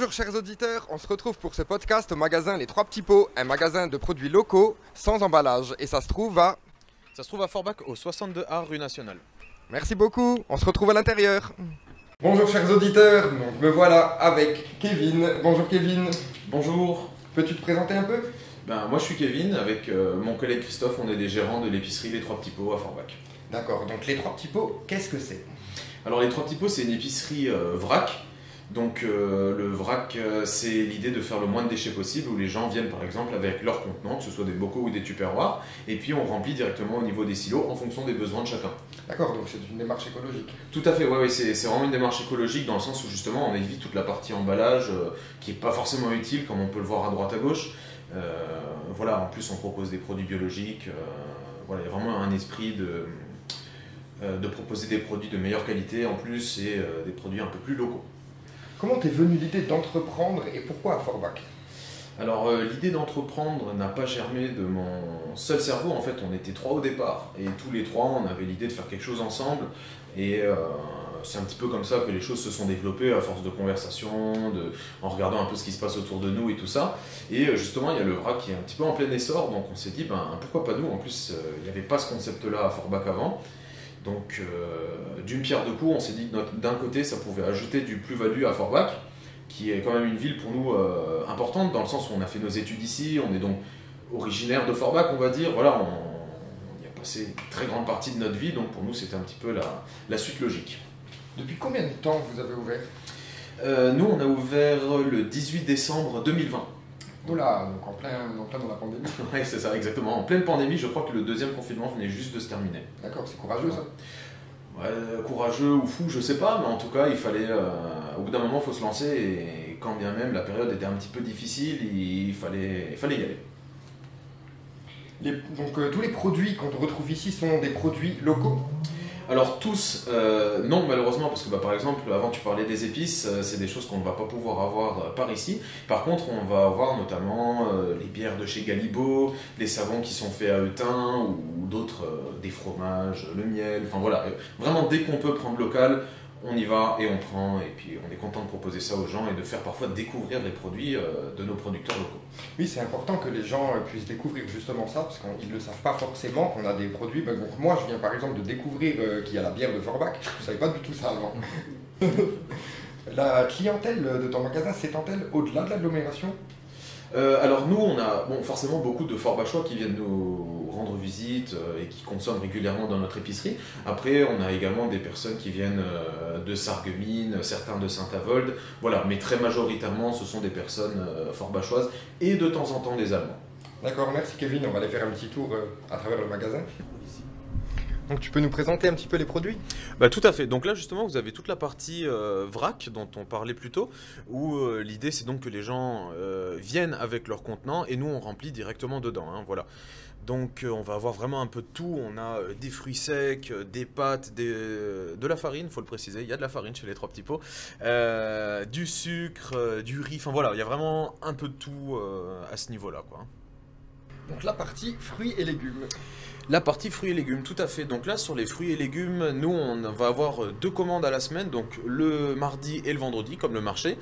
Bonjour chers auditeurs, on se retrouve pour ce podcast au magasin Les Trois Petits Pots, un magasin de produits locaux sans emballage et ça se trouve à... Ça se trouve à Forbach au 62A rue Nationale. Merci beaucoup, on se retrouve à l'intérieur. Bonjour chers auditeurs, donc me voilà avec Kevin. Bonjour Kevin. Bonjour. Peux-tu te présenter un peu? Moi je suis Kevin, avec mon collègue Christophe, on est des gérants de l'épicerie Les Trois Petits Pots à Forbach. D'accord, donc Les Trois Petits Pots, qu'est-ce que c'est? Alors Les Trois Petits Pots c'est une épicerie vrac. Donc le vrac c'est l'idée de faire le moins de déchets possible, où les gens viennent par exemple avec leurs contenants, que ce soit des bocaux ou des tupperwares, et puis on remplit directement au niveau des silos en fonction des besoins de chacun. D'accord, donc c'est une démarche écologique. Tout à fait, ouais, c'est vraiment une démarche écologique dans le sens où justement on évite toute la partie emballage qui n'est pas forcément utile comme on peut le voir à droite à gauche. Voilà, en plus on propose des produits biologiques, voilà, il y a vraiment un esprit de proposer des produits de meilleure qualité en plus et des produits un peu plus locaux. Comment t'es venue l'idée d'entreprendre et pourquoi à Forbach? Alors l'idée d'entreprendre n'a pas germé de mon seul cerveau, en fait on était trois au départ et tous les trois on avait l'idée de faire quelque chose ensemble et c'est un petit peu comme ça que les choses se sont développées à force de conversation, en regardant un peu ce qui se passe autour de nous et tout ça. Et justement il y a le vrac qui est un petit peu en plein essor, donc on s'est dit pourquoi pas nous, en plus il n'y avait pas ce concept là à Forbach avant. Donc d'une pierre deux coups, on s'est dit que d'un côté ça pouvait ajouter du plus-value à Forbach, qui est quand même une ville pour nous importante, dans le sens où on a fait nos études ici, on est donc originaire de Forbach on va dire, voilà, on y a passé une très grande partie de notre vie, donc pour nous c'était un petit peu la suite logique. Depuis combien de temps vous avez ouvert? Nous on a ouvert le 18 décembre 2020. Oula, donc en plein dans la pandémie. Oui, c'est ça, exactement. En pleine pandémie, je crois que le deuxième confinement venait juste de se terminer. D'accord, c'est courageux ça. Ouais, courageux ou fou, je sais pas, mais en tout cas, il fallait, au bout d'un moment, il faut se lancer, et quand bien même la période était un petit peu difficile, il fallait y aller. Donc tous les produits qu'on retrouve ici sont des produits locaux? Alors tous, non malheureusement, parce que par exemple, avant tu parlais des épices, c'est des choses qu'on ne va pas pouvoir avoir par ici. Par contre, on va avoir notamment les bières de chez Galibo, les savons qui sont faits à Eutin, ou d'autres, des fromages, le miel, enfin voilà. Vraiment, dès qu'on peut prendre local, on y va et on prend, et puis on est content de proposer ça aux gens et de faire parfois découvrir les produits de nos producteurs locaux. Oui, c'est important que les gens puissent découvrir justement ça, parce qu'ils ne le savent pas forcément qu'on a des produits. Donc moi, je viens par exemple de découvrir qu'il y a la bière de Forbach, je ne savais pas du tout ça avant. La clientèle de ton magasin s'étend-elle au-delà de l'agglomération? Alors nous, on a forcément beaucoup de Forbachois qui viennent nous rendre visite et qui consomment régulièrement dans notre épicerie. Après, on a également des personnes qui viennent de Sarreguemines, certains de Saint-Avold, voilà, mais très majoritairement, ce sont des personnes forbachoises et de temps en temps des Allemands. D'accord, merci Kevin, on va aller faire un petit tour à travers le magasin. Donc tu peux nous présenter un petit peu les produits? Tout à fait. Donc là justement vous avez toute la partie vrac dont on parlait plus tôt, où l'idée c'est donc que les gens viennent avec leur contenant et nous on remplit directement dedans, hein, voilà. Donc on va avoir vraiment un peu de tout, on a des fruits secs, des pâtes, de la farine, faut le préciser, il y a de la farine chez les Trois Petits Pots, du sucre, du riz, enfin voilà, il y a vraiment un peu de tout à ce niveau-là, quoi. Donc la partie fruits et légumes. La partie fruits et légumes, tout à fait. Donc là, sur les fruits et légumes, nous, on va avoir 2 commandes à la semaine, donc le mardi et le vendredi, comme le marché.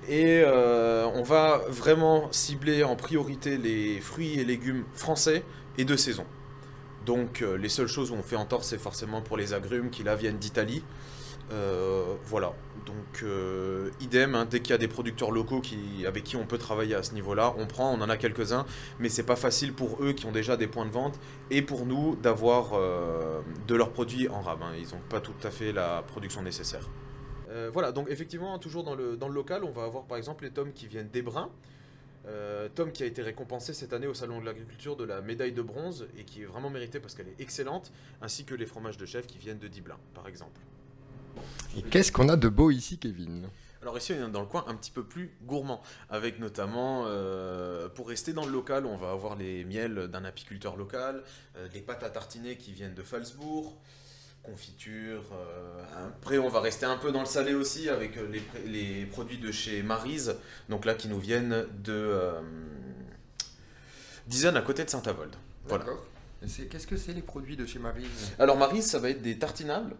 Et on va vraiment cibler en priorité les fruits et légumes français et de saison. Donc les seules choses où on fait entorse, c'est forcément pour les agrumes qui là viennent d'Italie. Voilà, donc idem, hein, dès qu'il y a des producteurs locaux avec qui on peut travailler à ce niveau-là, on prend, on en a quelques-uns, mais c'est pas facile pour eux qui ont déjà des points de vente et pour nous d'avoir de leurs produits en rab, hein, ils n'ont pas tout à fait la production nécessaire. Voilà, donc effectivement, toujours dans le local, on va avoir par exemple les tomes qui viennent d'Hébrins. Tom qui a été récompensé cette année au Salon de l'Agriculture de la médaille de bronze et qui est vraiment méritée parce qu'elle est excellente, ainsi que les fromages de chèvre qui viennent de Diblin, par exemple. Et qu'est-ce qu'on a de beau ici, Kevin? Alors ici on est dans le coin un petit peu plus gourmand, avec notamment, pour rester dans le local, on va avoir les miels d'un apiculteur local, les pâtes à tartiner qui viennent de Falsbourg, confiture, après on va rester un peu dans le salé aussi avec les produits de chez Maryse, donc là qui nous viennent de d'Isonne à côté de Saint-Avold. Voilà. D'accord. Qu'est-ce que c'est les produits de chez Maryse? Alors Maryse, ça va être des tartinables.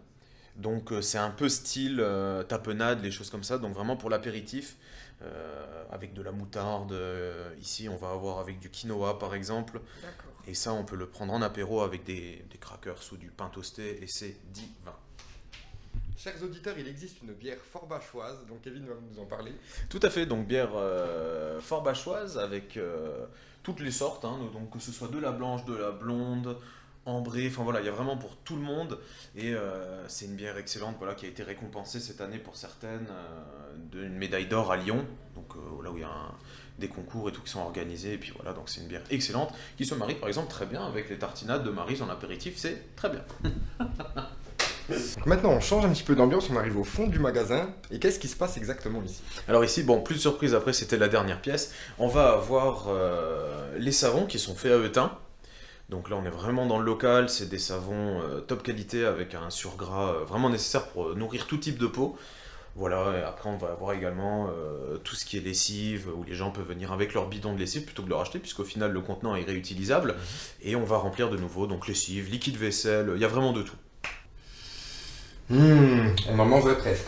Donc c'est un peu style tapenade, les choses comme ça. Donc vraiment pour l'apéritif, avec de la moutarde. Ici on va avoir avec du quinoa par exemple. D'accord. Et ça on peut le prendre en apéro avec des crackers ou du pain toasté et c'est divin. Chers auditeurs, il existe une bière fort bachoise, donc Kevin va nous en parler. Tout à fait, donc bière fort bachoise avec toutes les sortes, hein, donc que ce soit de la blanche, de la blonde, ambrée, enfin voilà, il y a vraiment pour tout le monde. Et c'est une bière excellente voilà, qui a été récompensée cette année pour certaines d'une médaille d'or à Lyon, donc là où il y a des concours et tout qui sont organisés. Et puis voilà, donc c'est une bière excellente qui se marie par exemple très bien avec les tartinades de Maryse en apéritif, c'est très bien. Donc maintenant on change un petit peu d'ambiance, on arrive au fond du magasin. Et qu'est-ce qui se passe exactement ici? Alors ici, bon, plus de surprise après, c'était la dernière pièce. On va avoir les savons qui sont faits à Eutin. Donc là, on est vraiment dans le local. C'est des savons top qualité avec un surgras vraiment nécessaire pour nourrir tout type de peau. Voilà, et après on va avoir également tout ce qui est lessive, où les gens peuvent venir avec leur bidon de lessive plutôt que de le racheter, puisqu'au final le contenant est réutilisable. Et on va remplir de nouveau, donc lessive, liquide vaisselle, il y a vraiment de tout. On en mangerait presque.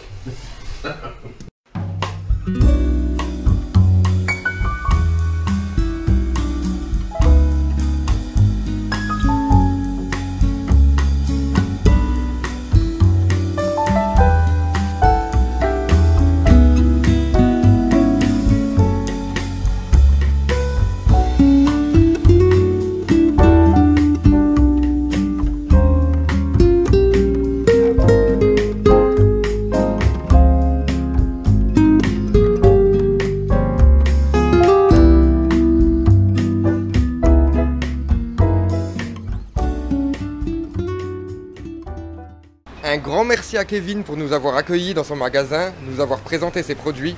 Un grand merci à Kevin pour nous avoir accueillis dans son magasin, nous avoir présenté ses produits.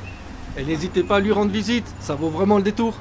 Et n'hésitez pas à lui rendre visite, ça vaut vraiment le détour.